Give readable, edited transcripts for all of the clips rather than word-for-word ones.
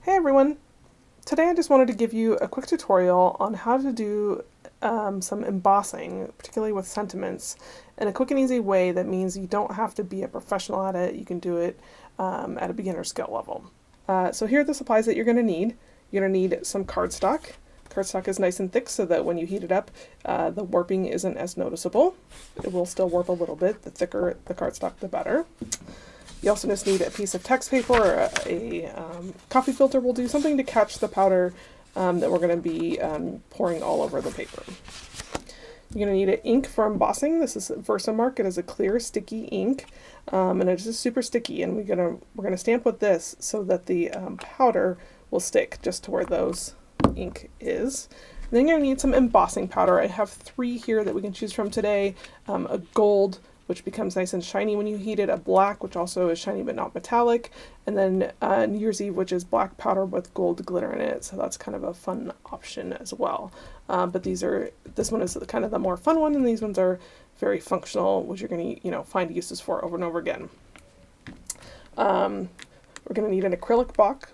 Hey everyone! Today I just wanted to give you a quick tutorial on how to do some embossing, particularly with sentiments, in a quick and easy way that means you don't have to be a professional at it. You can do it at a beginner skill level. So here are the supplies that you're going to need. You're going to need some cardstock. Cardstock is nice and thick so that when you heat it up, the warping isn't as noticeable. It will still warp a little bit. The thicker the cardstock, the better. You also just need a piece of text paper or a coffee filter will do, something to catch the powder that we're going to be pouring all over the paper. You're going to need an ink for embossing. This is Versamark. It is a clear, sticky ink, and it's just super sticky. And we're gonna stamp with this so that the powder will stick just to where those ink is. And then you're going to need some embossing powder. I have 3 here that we can choose from today. A gold, which becomes nice and shiny when you heat it, a black, which also is shiny but not metallic, and then New Year's Eve, which is black powder with gold glitter in it, so that's kind of a fun option as well. But this one is kind of the more fun one, and these ones are very functional, which you're going to find uses for over and over again. We're going to need an acrylic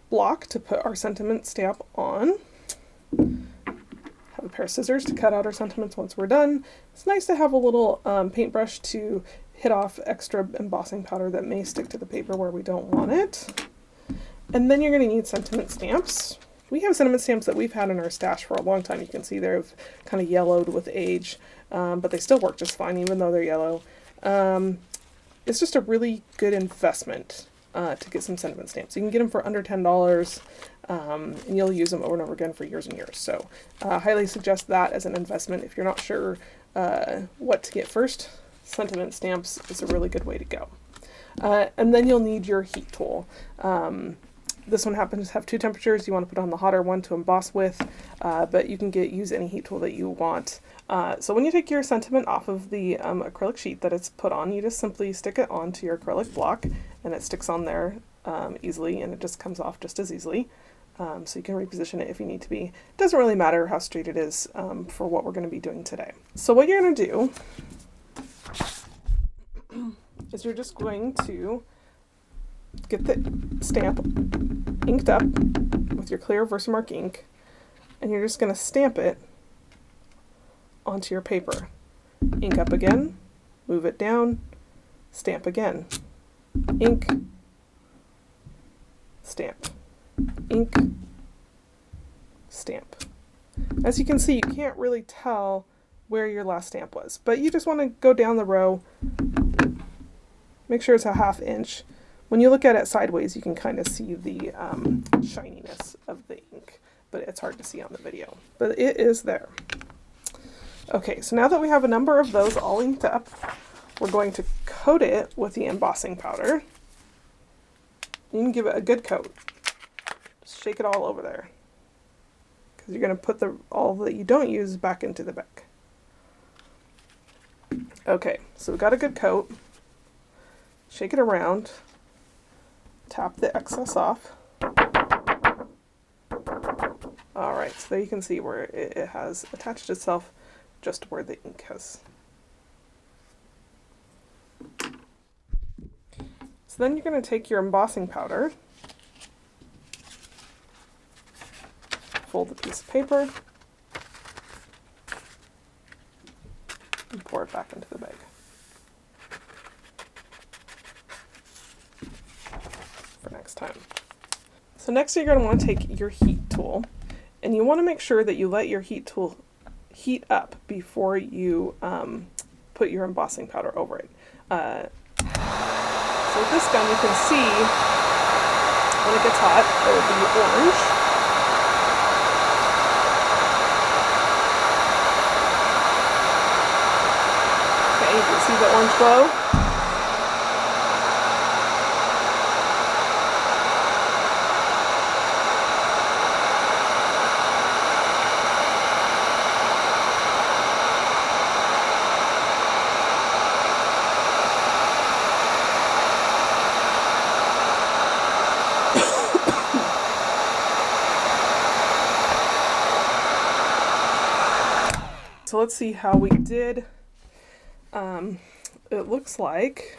block to put our sentiment stamp on. Have a pair of scissors to cut out our sentiments once we're done. It's nice to have a little paintbrush to hit off extra embossing powder that may stick to the paper where we don't want it. And then you're going to need sentiment stamps. We have sentiment stamps that we've had in our stash for a long time. You can see they've kind of yellowed with age, but they still work just fine even though they're yellow. It's just a really good investment to get some sentiment stamps. You can get them for under $10. And you'll use them over and over again for years and years. So I highly suggest that as an investment. If you're not sure what to get first, sentiment stamps is a really good way to go. And then you'll need your heat tool. This one happens to have 2 temperatures. You want to put on the hotter one to emboss with, but you can use any heat tool that you want. So when you take your sentiment off of the acrylic sheet that it's put on, you just simply stick it onto your acrylic block, and it sticks on there easily, and it just comes off just as easily. So you can reposition it if you need to be. It doesn't really matter how straight it is for what we're going to be doing today. So what you're going to do is you're just going to get the stamp inked up with your clear Versamark ink, and you're just going to stamp it onto your paper. Ink up again, move it down, stamp again. Ink, stamp. Ink, stamp. As you can see, you can't really tell where your last stamp was, but you just want to go down the row, make sure it's a 1/2 inch. When you look at it sideways, you can kind of see the shininess of the ink, but it's hard to see on the video, but it is there. Okay, so now that we have a number of those all inked up, we're going to coat it with the embossing powder. You can give it a good coat. Shake it all over there, because you're going to put all that you don't use back into the bag. Okay, so we've got a good coat. Shake it around. Tap the excess off. Alright, so there you can see where it has attached itself just where the ink has. So then you're going to take your embossing powder, fold the piece of paper, and pour it back into the bag. For next time. So next you're going to want to take your heat tool, and you want to make sure that you let your heat tool heat up before you put your embossing powder over it. So with this gun you can see when it gets hot it will be orange. You can see the orange glow. So let's see how we did. It looks like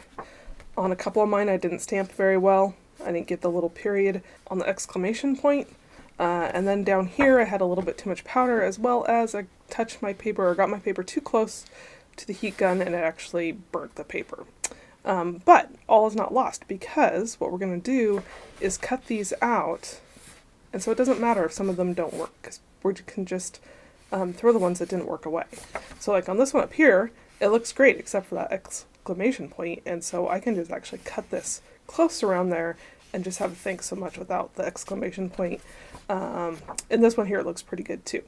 on a couple of mine I didn't stamp very well. I didn't get the little period on the exclamation point. And then down here I had a little bit too much powder, as well as I touched my paper or got my paper too close to the heat gun and it actually burnt the paper. But all is not lost, because what we're going to do is cut these out, and so it doesn't matter if some of them don't work, because we can just throw the ones that didn't work away. So like on this one up here, it looks great except for that exclamation point, and so I can just actually cut this close around there and just have thanks so much without the exclamation point. And this one here, it looks pretty good too.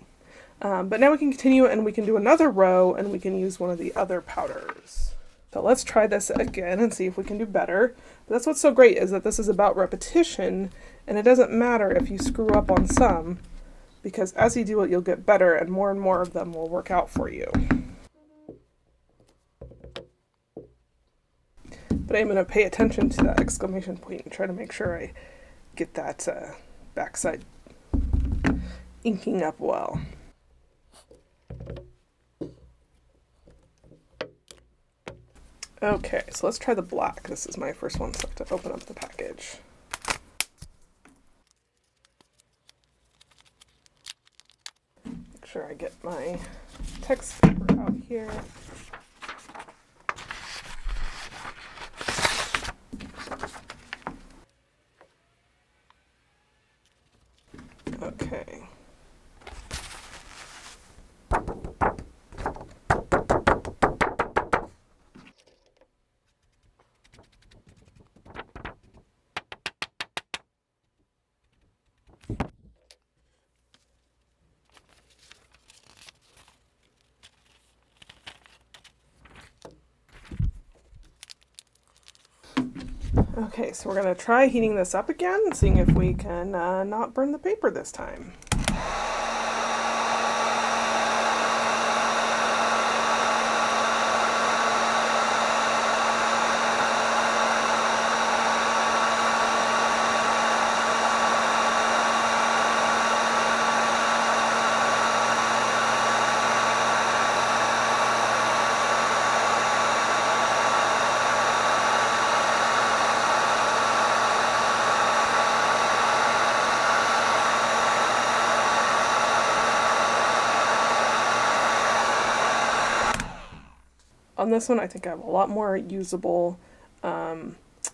But now we can continue and we can do another row and we can use one of the other powders. So let's try this again and see if we can do better. But that's what's so great, is that this is about repetition, and it doesn't matter if you screw up on some, because as you do it, you'll get better and more of them will work out for you. But I'm going to pay attention to that exclamation point and try to make sure I get that backside inking up well. Okay, so let's try the black. This is my first one, so I have to open up the package. Make sure I get my text paper out here. Okay. Okay, so we're going to try heating this up again, seeing if we can not burn the paper this time. On this one, I think I have a lot more usable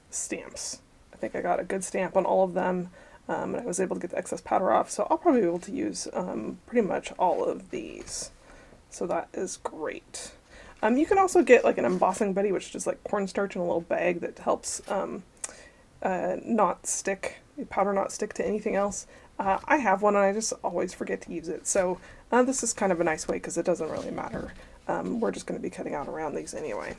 stamps. I think I got a good stamp on all of them, and I was able to get the excess powder off, so I'll probably be able to use pretty much all of these. So that is great. You can also get like an embossing buddy, which is just like cornstarch in a little bag that helps not stick, powder not stick to anything else. I have one and I just always forget to use it, so this is kind of a nice way because it doesn't really matter. We're just going to be cutting out around these anyway.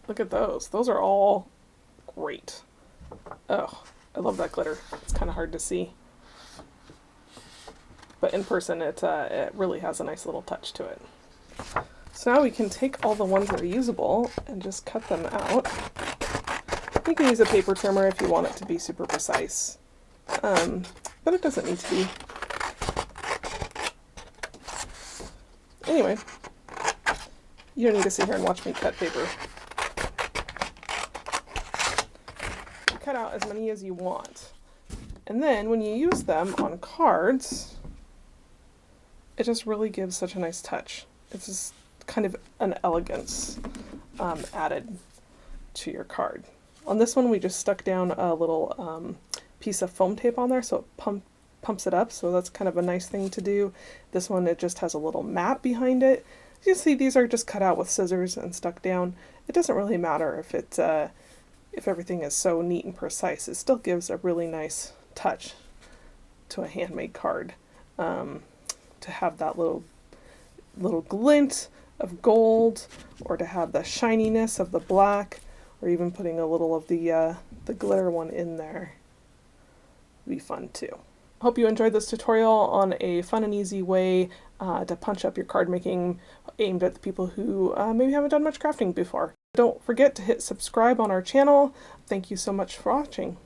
Look at those. Those are all great. Oh, I love that glitter. It's kind of hard to see, but in person it really has a nice little touch to it. So now we can take all the ones that are usable and just cut them out. You can use a paper trimmer if you want it to be super precise, but it doesn't need to be. Anyway, you don't need to sit here and watch me cut paper. Cut out as many as you want, and then when you use them on cards, it just really gives such a nice touch. It's just kind of an elegance added to your card. On this one, we just stuck down a little piece of foam tape on there, so it pumps it up, so that's kind of a nice thing to do. This one, it just has a little mat behind it. As you see, these are just cut out with scissors and stuck down. It doesn't really matter if it's if everything is so neat and precise. It still gives a really nice touch to a handmade card. To have that little glint of gold, or to have the shininess of the black, or even putting a little of the glitter one in there would be fun too. Hope you enjoyed this tutorial on a fun and easy way to punch up your card making aimed at the people who maybe haven't done much crafting before. Don't forget to hit subscribe on our channel. Thank you so much for watching.